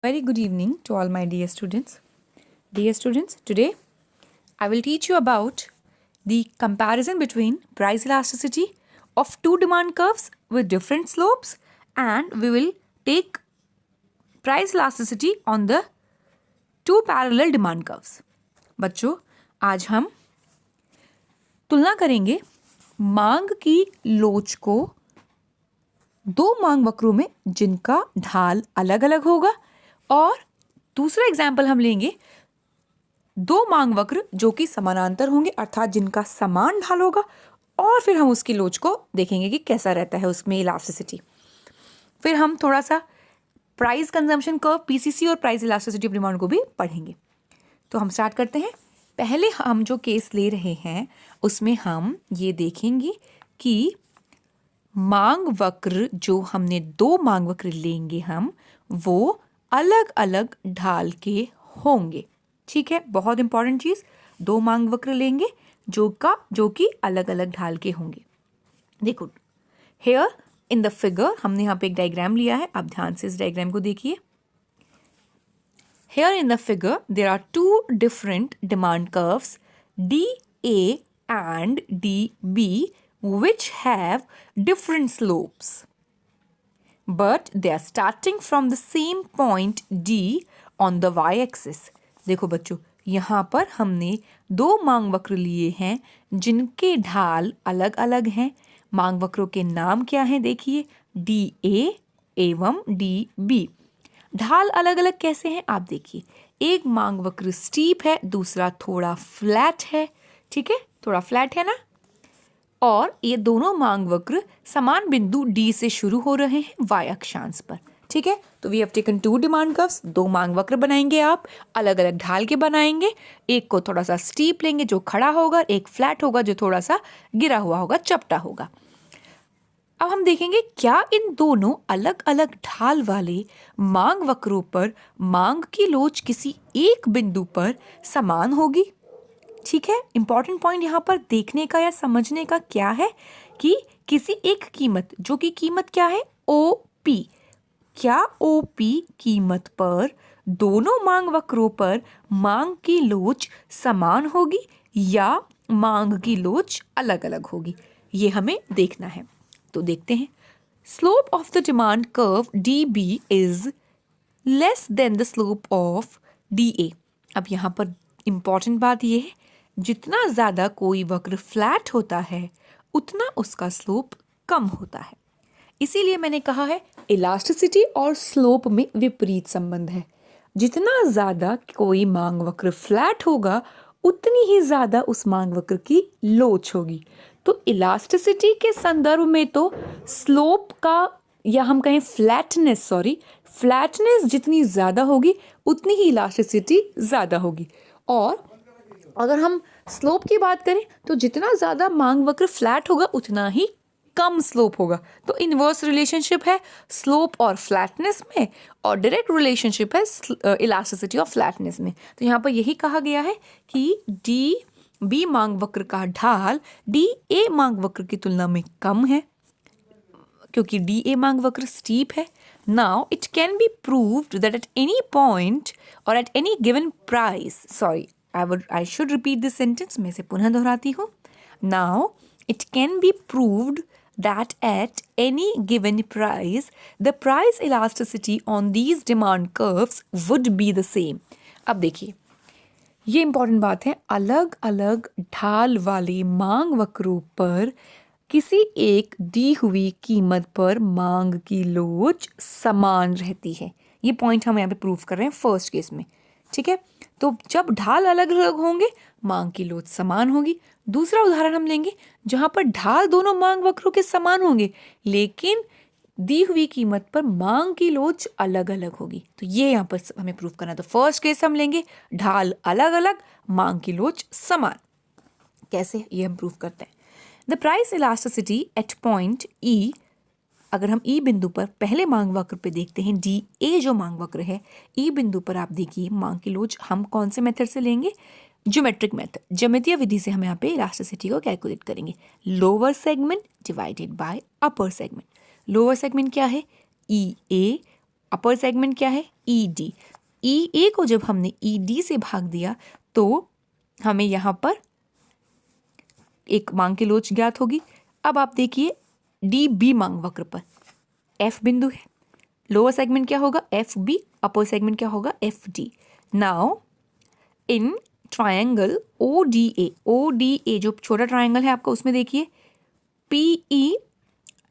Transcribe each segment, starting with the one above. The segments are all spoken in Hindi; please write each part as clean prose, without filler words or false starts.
Very good evening to all my dear students. Dear students, today I will teach you about the comparison between price elasticity of two demand curves with different slopes, and we will take price elasticity on the two parallel demand curves. बच्चों, आज हम तुलना करेंगे मांग की लोच को दो मांग वक्रों में जिनका ढाल अलग अलग होगा, और दूसरा एग्जाम्पल हम लेंगे दो मांग वक्र जो कि समानांतर होंगे अर्थात जिनका समान ढाल होगा, और फिर हम उसकी लोच को देखेंगे कि कैसा रहता है उसमें इलास्टिसिटी। फिर हम थोड़ा सा प्राइस कंजम्पशन कर्व, पीसीसी और प्राइस इलास्टिसिटी ऑफ डिमांड को भी पढ़ेंगे। तो हम स्टार्ट करते हैं। पहले हम जो केस ले रहे हैं उसमें हम ये देखेंगे कि मांग वक्र जो हमने दो मांग वक्र लेंगे हम वो अलग अलग ढाल के होंगे। ठीक है, बहुत इंपॉर्टेंट चीज़, दो मांग वक्र लेंगे जो कि अलग अलग ढाल के होंगे। देखो, हेयर इन द फिगर हमने यहाँ पे एक डायग्राम लिया है, आप ध्यान से इस डायग्राम को देखिए। Here in the figure, there are two different demand curves, DA and DB, which have different slopes. But they are starting from the same point D on the y-axis. देखो बच्चों, यहाँ पर हमने दो मांग वक्र लिए हैं जिनके ढाल अलग अलग हैं। मांग वक्रों के नाम क्या हैं देखिए, DA एवं DB। ढाल अलग अलग कैसे हैं आप देखिए, एक मांग वक्र स्टीप है, दूसरा थोड़ा फ्लैट है। ठीक है, थोड़ा फ्लैट है ना, और ये दोनों मांग वक्र समान बिंदु D से शुरू हो रहे हैं y अक्षांश पर। ठीक है, तो we have taken two demand curves, दो मांग वक्र बनाएंगे, आप अलग अलग ढाल के बनाएंगे। एक को थोड़ा सा स्टीप लेंगे जो खड़ा होगा, एक फ्लैट होगा जो थोड़ा सा गिरा हुआ होगा, चपटा होगा। अब हम देखेंगे क्या इन दोनों अलग अलग ढाल वाले मांग वक्रों पर मांग की लोच किसी एक बिंदु पर समान होगी। ठीक है, इंपॉर्टेंट पॉइंट यहाँ पर देखने का या समझने का क्या है कि किसी एक कीमत, जो कि कीमत क्या है, OP, क्या OP कीमत पर दोनों मांग वक्रों पर मांग की लोच समान होगी या मांग की लोच अलग अलग होगी, ये हमें देखना है। तो देखते हैं। Slope of the demand curve DB is less than the slope of DA। अब यहाँ पर इंपॉर्टेंट बात यह है, जितना ज़्यादा कोई वक्र फ्लैट होता है उतना उसका स्लोप कम होता है। इसीलिए मैंने कहा है इलास्टिसिटी और स्लोप में विपरीत संबंध है। जितना ज़्यादा कोई मांग वक्र फ्लैट होगा उतनी ही ज़्यादा उस मांग वक्र की लोच होगी। तो इलास्टिसिटी के संदर्भ में तो स्लोप का, या हम कहें फ्लैटनेस जितनी ज़्यादा होगी उतनी ही इलास्टिसिटी ज़्यादा होगी। और अगर हम स्लोप की बात करें तो जितना ज़्यादा मांग वक्र फ्लैट होगा उतना ही कम स्लोप होगा। तो इन्वर्स रिलेशनशिप है स्लोप और फ्लैटनेस में, और डायरेक्ट रिलेशनशिप है इलास्टिसिटी और फ्लैटनेस में। तो यहाँ पर यही कहा गया है कि DB मांग वक्र का ढाल DA मांग वक्र की तुलना में कम है क्योंकि DA मांग वक्र स्टीप है। Now it can be proved that at any point और at any given price, I should repeat this sentence, मैं इसे पुनः दोहराती हूँ। Now it can be proved that at any given price, the price elasticity on these demand curves would be the same. अब देखिए, ये इंपॉर्टेंट बात है, अलग अलग ढाल वाले मांग वक्रों पर किसी एक दी हुई कीमत पर मांग की लोच समान रहती है। ये पॉइंट हम यहाँ पे प्रूव कर रहे हैं फर्स्ट केस में। ठीक है, तो जब ढाल अलग अलग होंगे मांग की लोच समान होगी। दूसरा उदाहरण हम लेंगे जहां पर ढाल दोनों मांग वक्रों के समान होंगे लेकिन दी हुई कीमत पर मांग की लोच अलग अलग होगी। तो ये यहाँ पर हमें प्रूव करना है। तो फर्स्ट केस हम लेंगे ढाल अलग अलग, मांग की लोच समान। कैसे, ये हम प्रूव करते हैं। The price elasticity at point E, अगर हम E बिंदु पर पहले मांग वक्र पे देखते हैं, DA जो मांग वक्र है, E बिंदु पर आप देखिए मांग की लोच हम कौन से मेथड से लेंगे, ज्योमेट्रिक मेथड, ज्यामितीय विधि से हम यहाँ पे इलास्टिसिटी को कैलकुलेट करेंगे। Lower segment divided by upper segment. Lower segment क्या है, EA, अपर सेगमेंट क्या है, ई डी। ई ए को जब हमने ई डी से भाग दिया तो हमें यहाँ पर एक मांग की लोच ज्ञात होगी। अब आप देखिए डी बी मांग वक्र पर एफ बिंदु है, लोअर सेगमेंट क्या होगा एफ बी, अपर सेगमेंट क्या होगा F D. Now in triangle O D A जो छोटा ट्रायंगल है आपका उसमें देखिए P E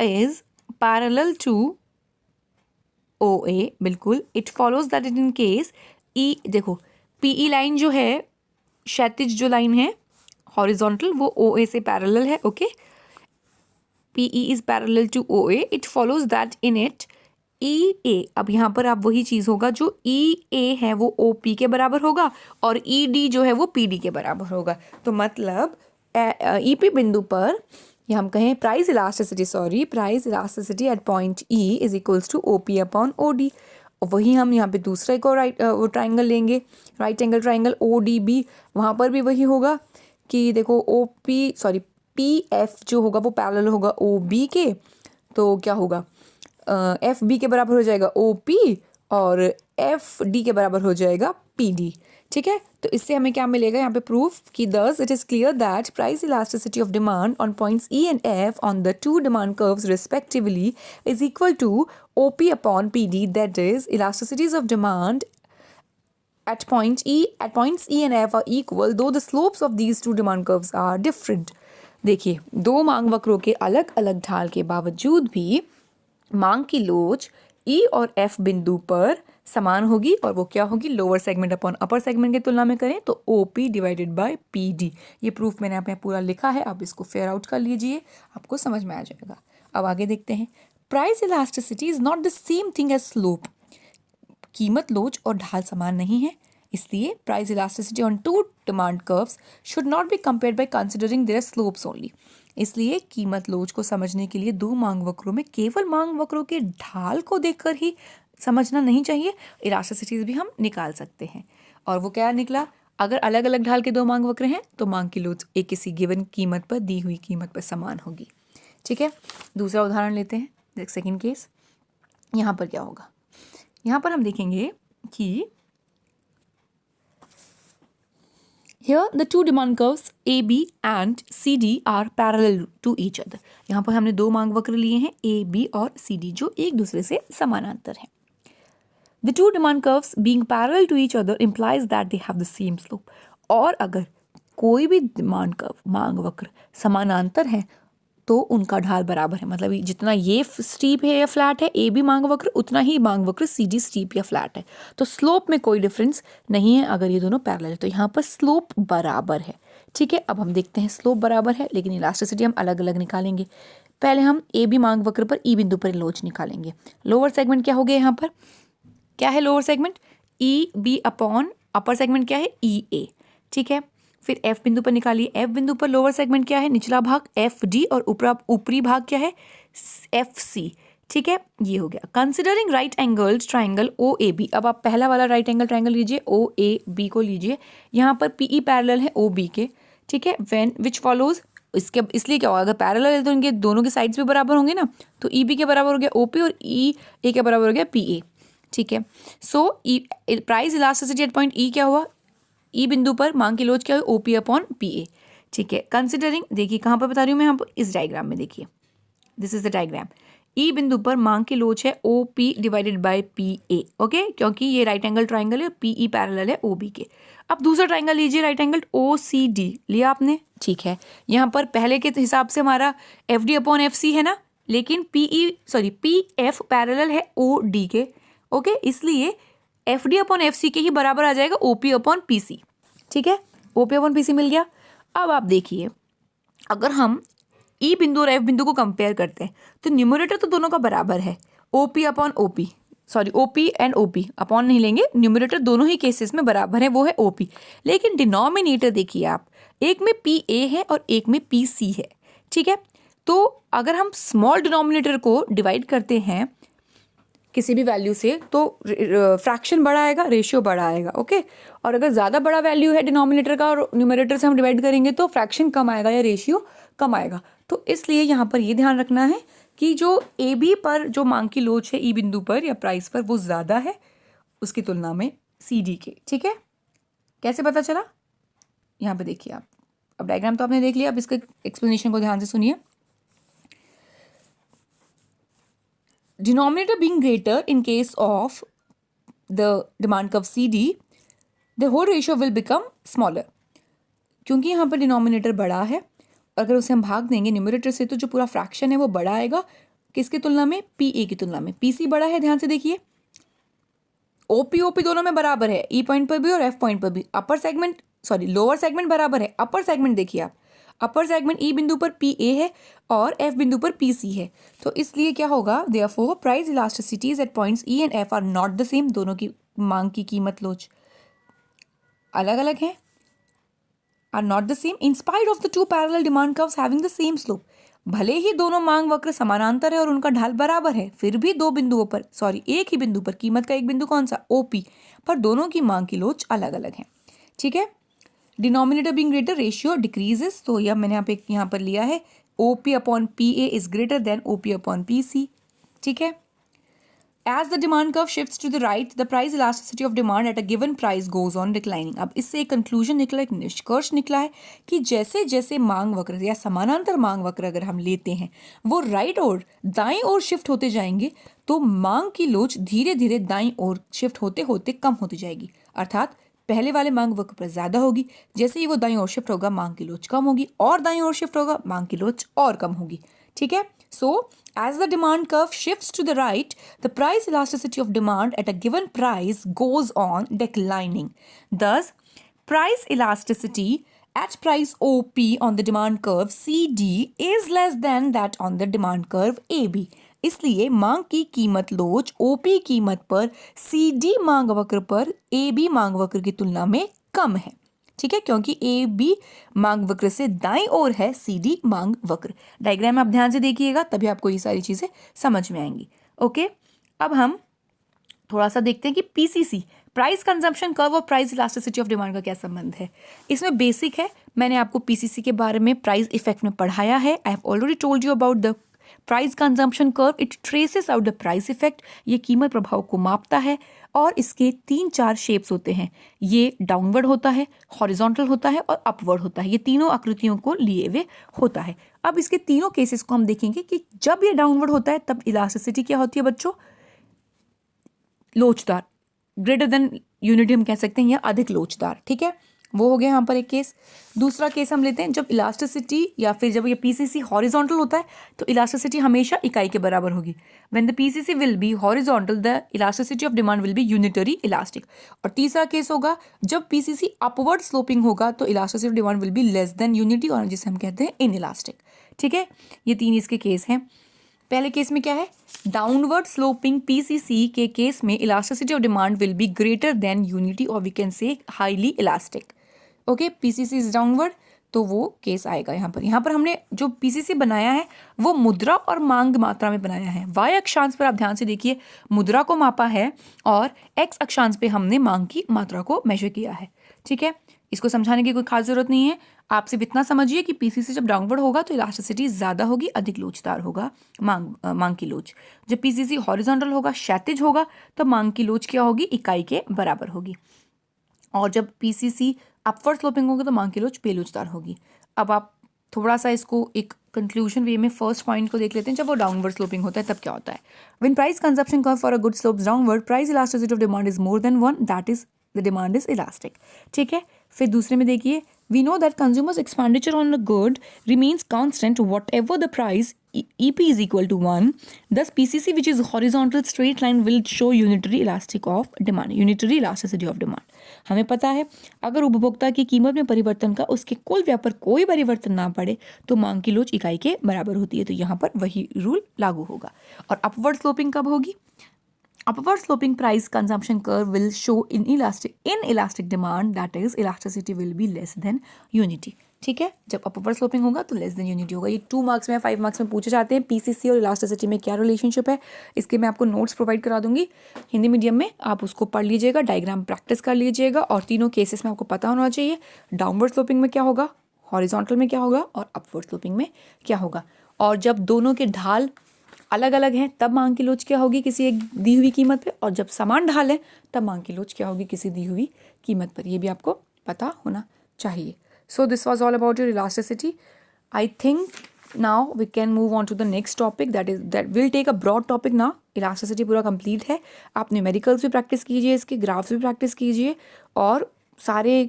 is parallel to O A, बिल्कुल it follows that in case E, देखो पी ई लाइन जो है क्षैतिज जो लाइन है हॉरिजॉन्टल वो ओ ए से पैरेलल है, okay. P E is parallel to O A, it follows that in it E A. अब यहाँ पर आप वही चीज़ होगा जो ई ए है वो ओ पी के बराबर होगा और ई डी जो है वो पी डी के बराबर होगा। तो मतलब ई पी बिंदु पर या हम कहें price elasticity at point E is equals to O P upon O D. वही हम यहाँ पे दूसरा एक और वो ट्राइंगल लेंगे, right angle triangle O D B, वहाँ पर भी वही होगा कि देखो पी एफ जो होगा वो पैरेलल होगा ओ बी के, तो क्या होगा एफ बी के बराबर हो जाएगा ओ पी और एफ डी के बराबर हो जाएगा पी डी, ठीक है। तो इससे हमें क्या मिलेगा यहाँ पे प्रूफ कि thus it is clear that price elasticity of demand on points E and F on the two demand curves respectively is equal to O P upon P D, that is elasticities of demand at points E and F are equal though the slopes of these two demand curves are different। देखिए दो मांग वक्रों के अलग अलग ढाल के बावजूद भी मांग की लोच E और F बिंदु पर समान होगी और वो क्या होगी lower segment upon upper segment की तुलना में करें तो OP डिवाइडेड बाय PD। ये प्रूफ मैंने यहाँ पे पूरा लिखा है, आप इसको फेयर आउट कर लीजिए, आपको समझ में आ जाएगा। अब आगे देखते हैं, price elasticity is not the same thing as slope. कीमत लोच और ढाल समान नहीं है, इसलिए price elasticity on two demand curves should not be compared by considering their slopes only. इसलिए कीमत लोच को समझने के लिए दो मांग वक्रों में केवल मांग वक्रों के ढाल को देखकर ही समझना नहीं चाहिए, इलास्टिसिटीज भी हम निकाल सकते हैं। और वो क्या निकला, अगर अलग अलग ढाल के दो मांग वक्र हैं तो मांग की लोच एक किसी गिवन कीमत पर दी हुई कीमत पर समान होगी, ठीक है। दूसरा उदाहरण लेते हैं, सेकेंड केस। यहाँ पर क्या होगा, यहाँ पर हम देखेंगे कि here the two demand curves AB and CD are parallel to each other। यहाँ पर हमने दो मांग वक्र लिए हैं AB और CD जो एक दूसरे से समानांतर हैं। The two demand curves being parallel to each other implies that they have the same slope। और अगर कोई भी डिमांड कर्व मांग वक्र समानांतर है तो उनका ढाल बराबर है, मतलब जितना ये स्टीप है या फ्लैट है ए बी मांग वक्र उतना ही मांग वक्र सी डी स्टीप या फ्लैट है। तो स्लोप में कोई डिफरेंस नहीं है अगर ये दोनों पैरेलल है, तो यहाँ पर स्लोप बराबर है, ठीक है। अब हम देखते हैं स्लोप बराबर है लेकिन इलास्टिसिटी हम अलग अलग निकालेंगे। पहले हम ए बी मांग वक्र पर ई बिंदु पर लोच निकालेंगे। लोअर सेगमेंट क्या हो गया, यहाँ पर क्या है lower segment E B upon upper segment क्या है ई ए, ठीक है। फिर एफ बिंदु पर निकालिए, एफ बिंदु पर लोअर सेगमेंट क्या है निचला भाग एफ डी और ऊपरी भाग क्या है एफ सी, ठीक है। ये हो गया। Considering right angled triangle O A B, अब आप पहला वाला राइट एंगल ट्राइंगल लीजिए ओ ए बी को लीजिए, यहाँ पर पी ई पैरेलल है ओ बी के, ठीक है। व्हेन विच फॉलोज, इसके इसलिए क्या होगा अगर पैरेलल है तो इनके दोनों के साइड्स भी बराबर होंगे ना, तो ई बी के बराबर हो गया ओ पी और ई ए के बराबर हो गया पी ए, ठीक है। So price elasticity at point E क्या हुआ, ई बिंदु पर मांग की लोच क्या है O P upon P A, ठीक है। कंसिडरिंग देखिए कहाँ पर बता रही हूँ मैं, यहाँ पर इस डायग्राम में देखिए, this is the diagram. E बिंदु पर मांग की लोच है O P divided by P A, okay, क्योंकि ये राइट एंगल ट्राइंगल है, पी ई पैरेलल है ओ बी के। अब दूसरा ट्राइंगल लीजिए, right angle O C D लिया आपने, ठीक है। यहाँ पर पहले के हिसाब से हमारा F D upon F C है ना, लेकिन पी एफ पैरेलल है ओ डी के, ओके, इसलिए F D upon F C के ही बराबर आ जाएगा O P upon P C, ठीक है। O P upon P C मिल गया। अब आप देखिए अगर हम ई बिंदु और एफ बिंदु को कंपेयर करते हैं तो न्यूमरेटर तो दोनों का बराबर है, O P upon O P, O P and O P, upon नहीं लेंगे, न्यूमरेटर दोनों ही केसेस में बराबर है, वो है ओ पी। लेकिन डिनोमिनेटर देखिए आप, एक में पी ए है और एक में पी सी है, ठीक है। तो अगर हम स्मॉल डिनोमिनेटर को डिवाइड करते हैं किसी भी वैल्यू से तो फ्रैक्शन बड़ा आएगा, रेशियो बड़ा आएगा, ओके। और अगर ज़्यादा बड़ा वैल्यू है डिनोमिनेटर का और न्यूमरेटर से हम डिवाइड करेंगे तो फ्रैक्शन कम आएगा या रेशियो कम आएगा। तो इसलिए यहाँ पर ये ध्यान रखना है कि जो ए बी पर जो मांग की लोच है ई बिंदु पर या प्राइस पर वो ज़्यादा है, उसकी तुलना में CD के। ठीक है, कैसे पता चला? यहाँ पे देखिए आप, अब डायग्राम तो आपने देख लिया, अब इसके एक्सप्लेनेशन को ध्यान से सुनिए। Denominator being greater in case of the demand curve CD, the whole ratio will become smaller. क्योंकि यहाँ पर डिनोमिनेटर बड़ा है, अगर उसे हम भाग देंगे न्यूमरेटर से तो जो पूरा फ्रैक्शन है वो बड़ा आएगा। किसकी तुलना में? PA की तुलना में। PC बड़ा है, ध्यान से देखिए, OP दोनों में बराबर है, E पॉइंट पर भी और F पॉइंट पर भी। लोअर सेगमेंट बराबर है, अपर सेगमेंट देखिए आप, अपर सेगमेंट E बिंदु पर PA है और F बिंदु पर PC है। तो इसलिए क्या होगा? Therefore price elasticities at points E and F are not the same. दोनों की मांग की कीमत लोच अलग अलग है, are not the same in spite of the two parallel demand curves having the same slope. भले ही दोनों मांग वक्र समानांतर है और उनका ढाल बराबर है, फिर भी एक ही बिंदु पर, कीमत का एक बिंदु कौन सा? OP पर दोनों की मांग की लोच अलग अलग है। ठीक है, denominator being greater ratio decreases, तो यह मैंने यहाँ पर लिया है OP upon PA is greater than OP upon PC। ठीक है, As the demand curve shifts to the right, the price elasticity of demand at a given price goes on declining. अब इससे एक कंक्लूजन निकला, एक निष्कर्ष निकला है कि जैसे जैसे मांग वक्र या समानांतर मांग वक्र अगर हम लेते हैं वो राइट और दाईं ओर शिफ्ट होते जाएंगे तो मांग की लोच धीरे धीरे दाईं ओर शिफ्ट होते होते कम होती जाएगी। अर्थात पहले वाले मांग वक्र पर ज्यादा होगी, जैसे ही वो दाईं ओर शिफ्ट होगा मांग की लोच कम होगी, और दाईं ओर शिफ्ट होगा मांग की लोच और कम होगी। ठीक है, so as the demand curve shifts to the right, the price elasticity of demand at a given price goes on declining. Thus, price elasticity at price OP on the demand curve CD is less than that on the demand curve AB. इसलिए मांग की कीमत लोच OP कीमत पर CD मांग वक्र पर AB मांग वक्र की तुलना में कम है। ठीक है, क्योंकि AB मांग वक्र से दाईं ओर है CD मांग वक्र। डायग्राम आप ध्यान से देखिएगा, तभी आपको ये सारी चीजें समझ में आएंगी। ओके, अब हम थोड़ा सा देखते हैं कि PCC प्राइस कंजम्पशन कर्व और प्राइस इलास्टिसिटी ऑफ डिमांड का क्या संबंध है। इसमें बेसिक है, मैंने आपको PCC के बारे में प्राइस इफेक्ट में पढ़ाया है। I have already told you about the price consumption curve, it traces out the price effect. ये कीमत प्रभाव को मापता है और इसके 3-4 शेप्स होते हैं। ये डाउनवर्ड होता है, हॉरिजॉन्टल होता है और अपवर्ड होता है। ये तीनों आकृतियों को लिए हुए होता है। अब इसके तीनों केसेस को हम देखेंगे कि जब ये डाउनवर्ड होता है तब इलास्टिसिटी क्या होती है बच्चों? लोचदार, ग्रेटर देन यूनिटी हम कह सकते हैं, या अधिक लोचदार। ठीक है, वो हो गया यहाँ पर एक केस। दूसरा केस हम लेते हैं जब इलास्टिसिटी या फिर जब ये PCC हॉरिजॉन्टल होता है तो इलास्टिसिटी हमेशा इकाई के बराबर होगी। When the PCC will be horizontal the elasticity of demand will B unitary elastic. और तीसरा केस होगा जब PCC अपवर्ड स्लोपिंग होगा तो elasticity of demand will be less than unity, और जिसे हम कहते हैं इन इलास्टिक। ठीक है, ये 3 इसके केस हैं। पहले केस में क्या है? डाउनवर्ड स्लोपिंग PCC के केस में elasticity of demand will be greater than unity, और we can say highly elastic. Okay, PCC is downward, तो वो केस आएगा यहाँ पर। यहाँ पर हमने जो PCC बनाया है वो मुद्रा और मांग मात्रा में बनाया है। Y अक्षांश पर आप ध्यान से देखिए, मुद्रा को मापा है और X अक्षांश पे हमने मांग की मात्रा को मेजर किया है। ठीक है, इसको समझाने की कोई खास जरूरत नहीं है। आप सिर्फ इतना समझिए कि PCC जब डाउनवर्ड होगा तो इलास्टिसिटी ज्यादा होगी, अधिक लोचदार होगा मांग की लोच। जब PCC हॉरिजॉन्टल होगा, क्षैतिज होगा, तो मांग की लोच क्या होगी? इकाई के बराबर होगी। और जब PCC अपवर्ड स्लोपिंग होगा तो मांग की लोच बेलोचदार होगी। अब आप थोड़ा सा इसको एक कंक्लूजन वे में फर्स्ट पॉइंट को देख लेते हैं। जब वो डाउनवर्ड स्लोपिंग होता है तब क्या होता है? When price consumption curve for a good slopes downward, price elasticity of demand is more than 1, that is the demand is elastic. ठीक है, फिर दूसरे में देखिए, we know that consumers expenditure on a good remains constant whatever the price, EP is equal to 1. Thus PCC, which is horizontal straight line, will show unitary elastic of demand, unitary elasticity of demand. हमें पता है अगर उपभोक्ता की कीमत में परिवर्तन का उसके कुल व्यय पर कोई परिवर्तन ना पड़े तो मांग की लोच इकाई के बराबर होती है। तो यहाँ पर वही रूल लागू होगा। और अपवर्ड स्लोपिंग कब होगी? Upward sloping price consumption curve will show inelastic demand, that is elasticity will be less than unity. ठीक है, जब अपवर्ड स्लोपिंग होगा तो लेस देन यूनिटी होगा। ये 2 मार्क्स में 5 मार्क्स में पूछे जाते हैं। PCC और इलास्टिसिटी में क्या रिलेशनशिप है, इसके मैं आपको नोट्स प्रोवाइड करा दूंगी हिंदी मीडियम में, आप उसको पढ़ लीजिएगा, डायग्राम प्रैक्टिस कर लीजिएगा, और तीनों केसेस में आपको पता होना चाहिए डाउनवर्ड स्लोपिंग में क्या होगा, हॉरिजॉन्टल में क्या होगा और अपवर्ड स्लोपिंग में क्या होगा। और जब दोनों के ढाल अलग अलग हैं तब मांग की लोच क्या होगी किसी एक दी हुई कीमत पे, और जब समान ढाल है तब मांग की लोच क्या होगी किसी दी हुई कीमत पर। ये भी आपको पता होना चाहिए। So this was all about your elasticity. I think now we can move on to the next topic, that will take a broad topic now. Elasticity पूरा complete है। आप न्यूमेरिकल्स भी प्रैक्टिस कीजिए, इसके ग्राफ्स भी प्रैक्टिस कीजिए, और सारे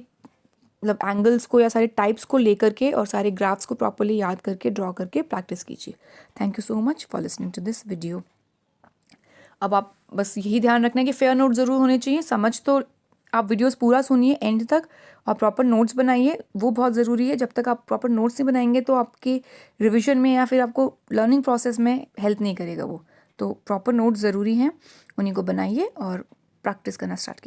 मतलब एंगल्स को या सारे टाइप्स को लेकर के और सारे ग्राफ्स को प्रॉपरली याद करके ड्रॉ करके प्रैक्टिस कीजिए। Thank you so much for listening to this video. अब आप बस यही ध्यान रखना है कि फेयर नोट ज़रूर होने चाहिए। समझ तो आप वीडियोस पूरा सुनिए एंड तक और प्रॉपर नोट्स बनाइए, वो बहुत ज़रूरी है। जब तक आप प्रॉपर नोट्स नहीं बनाएंगे तो आपके रिविजन में या फिर आपको लर्निंग प्रोसेस में हेल्प नहीं करेगा वो। तो प्रॉपर नोट्स ज़रूरी हैं, उन्हीं को बनाइए और प्रैक्टिस करना स्टार्ट कीजिए।